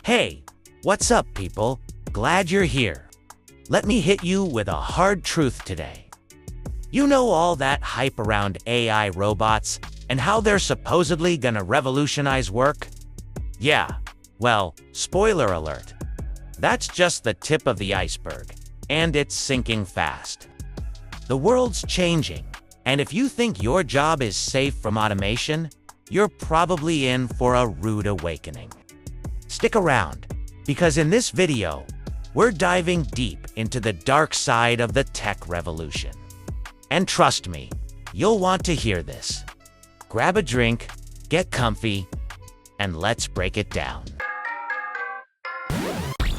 Hey, what's up, people? Glad you're here. Let me hit you with a hard truth today. You know all that hype around AI robots and how they're supposedly gonna revolutionize work? Yeah, well, spoiler alert. That's just the tip of the iceberg, and it's sinking fast. The world's changing, and if you think your job is safe from automation, you're probably in for a rude awakening. Stick around, because in this video, we're diving deep into the dark side of the tech revolution. And trust me, you'll want to hear this. Grab a drink, get comfy, and let's break it down.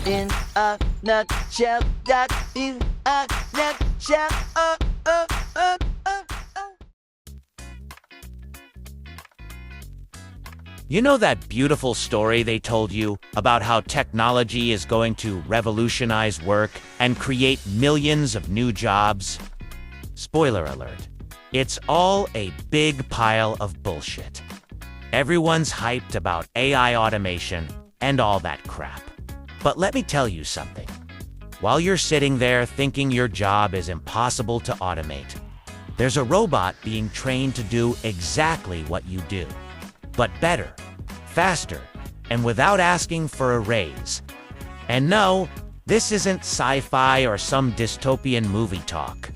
In a nutshell, that in a nutshell, You know that beautiful story they told you about how technology is going to revolutionize work and create millions of new jobs? Spoiler alert, it's all a big pile of bullshit. Everyone's hyped about AI automation and all that crap. But let me tell you something. While you're sitting there thinking your job is impossible to automate, there's a robot being trained to do exactly what you do, but better, faster, and without asking for a raise. And no, this isn't sci-fi or some dystopian movie talk.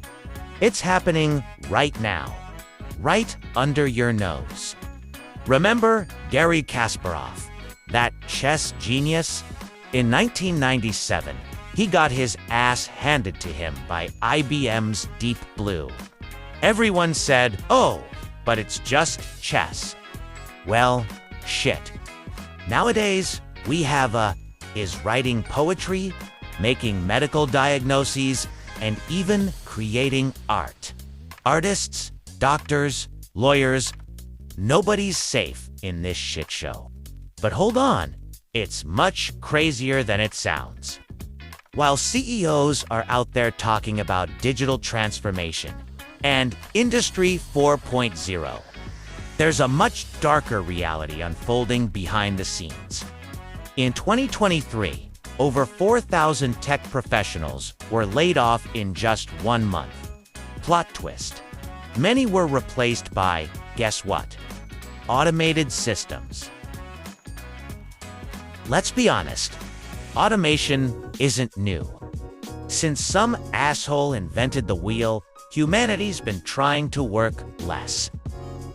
It's happening right now, right under your nose. Remember Garry Kasparov, that chess genius? In 1997, he got his ass handed to him by IBM's Deep Blue. Everyone said, "Oh, but it's just chess." Well, shit. Nowadays, we have is writing poetry, making medical diagnoses, and even creating art. Artists, doctors, lawyers, nobody's safe in this shit show. But hold on, it's much crazier than it sounds. While CEOs are out there talking about digital transformation and Industry 4.0, there's a much darker reality unfolding behind the scenes. In 2023, over 4,000 tech professionals were laid off in just 1 month. Plot twist. Many were replaced by, guess what? Automated systems. Let's be honest, automation isn't new. Since some asshole invented the wheel, humanity's been trying to work less.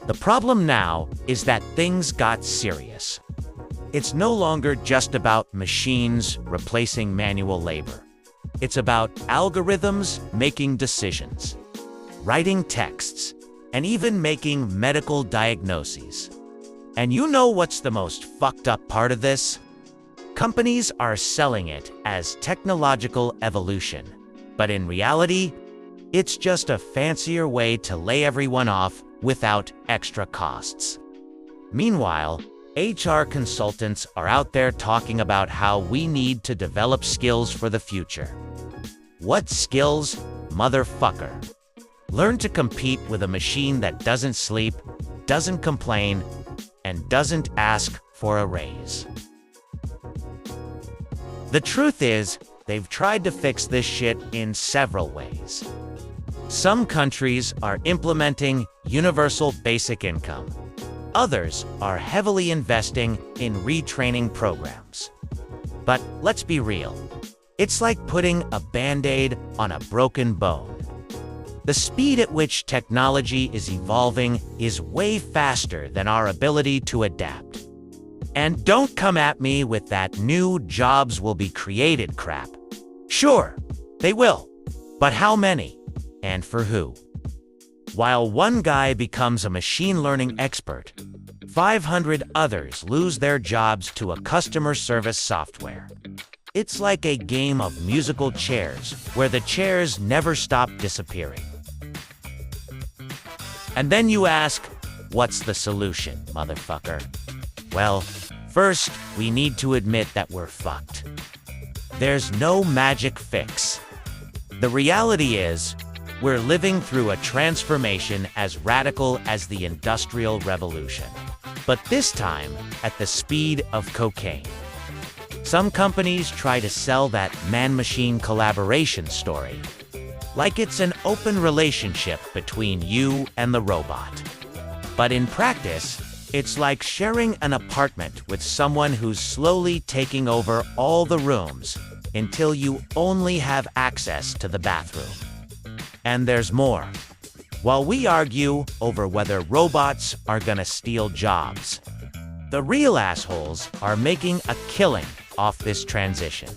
The problem now is that things got serious. It's no longer just about machines replacing manual labor. It's about algorithms making decisions, writing texts, and even making medical diagnoses. And you know what's the most fucked up part of this? Companies are selling it as technological evolution, but in reality, it's just a fancier way to lay everyone off without extra costs. Meanwhile, HR consultants are out there talking about how we need to develop skills for the future. What skills, motherfucker? Learn to compete with a machine that doesn't sleep, doesn't complain, and doesn't ask for a raise. The truth is, they've tried to fix this shit in several ways. Some countries are implementing universal basic income. Others are heavily investing in retraining programs. But let's be real. It's like putting a Band-Aid on a broken bone. The speed at which technology is evolving is way faster than our ability to adapt. And don't come at me with that new jobs will be created crap. Sure, they will. But how many? And for who? While one guy becomes a machine learning expert, 500 others lose their jobs to a customer service software. It's like a game of musical chairs, where the chairs never stop disappearing. And then you ask, what's the solution, motherfucker? Well, first, we need to admit that we're fucked. There's no magic fix. The reality is, we're living through a transformation as radical as the Industrial Revolution, but this time at the speed of cocaine. Some companies try to sell that man-machine collaboration story, like it's an open relationship between you and the robot. But in practice, it's like sharing an apartment with someone who's slowly taking over all the rooms until you only have access to the bathroom. And there's more. While we argue over whether robots are gonna steal jobs, the real assholes are making a killing off this transition.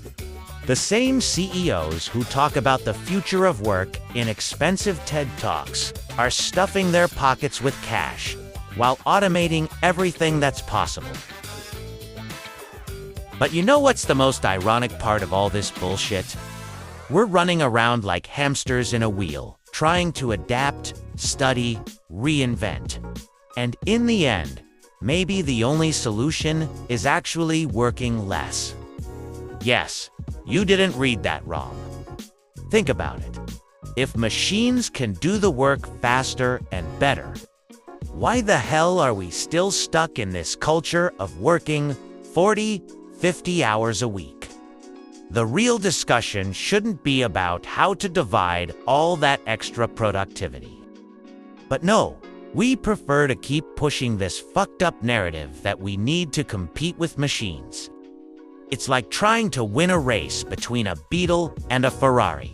The same CEOs who talk about the future of work in expensive TED Talks are stuffing their pockets with cash while automating everything that's possible. But you know what's the most ironic part of all this bullshit? We're running around like hamsters in a wheel, trying to adapt, study, reinvent. And in the end, maybe the only solution is actually working less. Yes, you didn't read that wrong. Think about it. If machines can do the work faster and better, why the hell are we still stuck in this culture of working 40, 50 hours a week? The real discussion shouldn't be about how to divide all that extra productivity. But no, we prefer to keep pushing this fucked up narrative that we need to compete with machines. It's like trying to win a race between a Beetle and a Ferrari.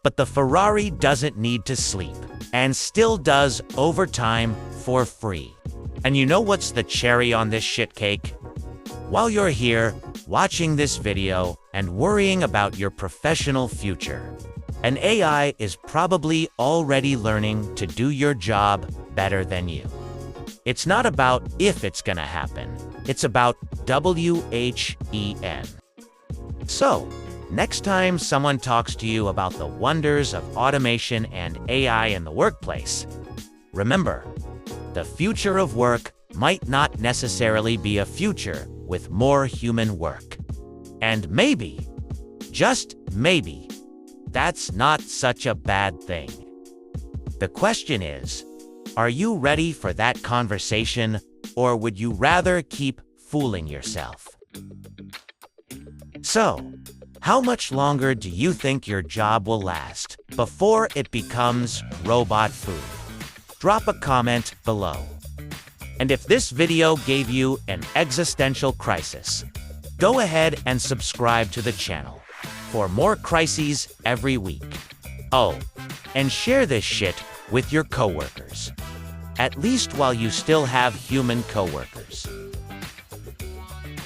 But the Ferrari doesn't need to sleep, and still does overtime for free. And you know what's the cherry on this shit cake? While you're here, watching this video and worrying about your professional future, an AI is probably already learning to do your job better than you. It's not about if it's gonna happen, it's about WHEN. So, next time someone talks to you about the wonders of automation and AI in the workplace, remember, the future of work might not necessarily be a future with more human work. And maybe, just maybe, that's not such a bad thing. The question is, are you ready for that conversation, or would you rather keep fooling yourself? So, how much longer do you think your job will last before it becomes robot food? Drop a comment below. And if this video gave you an existential crisis, go ahead and subscribe to the channel for more crises every week. Oh, and share this shit with your coworkers. At least while you still have human coworkers.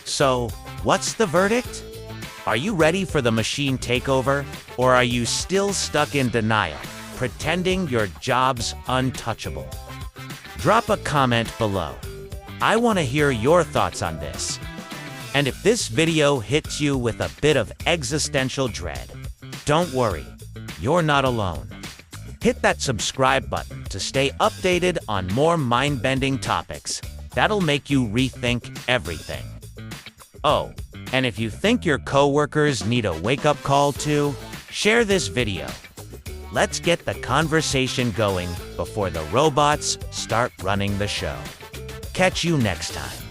So, what's the verdict? Are you ready for the machine takeover, or are you still stuck in denial, pretending your job's untouchable? Drop a comment below. I want to hear your thoughts on this. And if this video hits you with a bit of existential dread, don't worry, you're not alone. Hit that subscribe button to stay updated on more mind-bending topics that'll make you rethink everything. Oh, and if you think your coworkers need a wake-up call too, share this video. Let's get the conversation going before the robots start running the show. Catch you next time.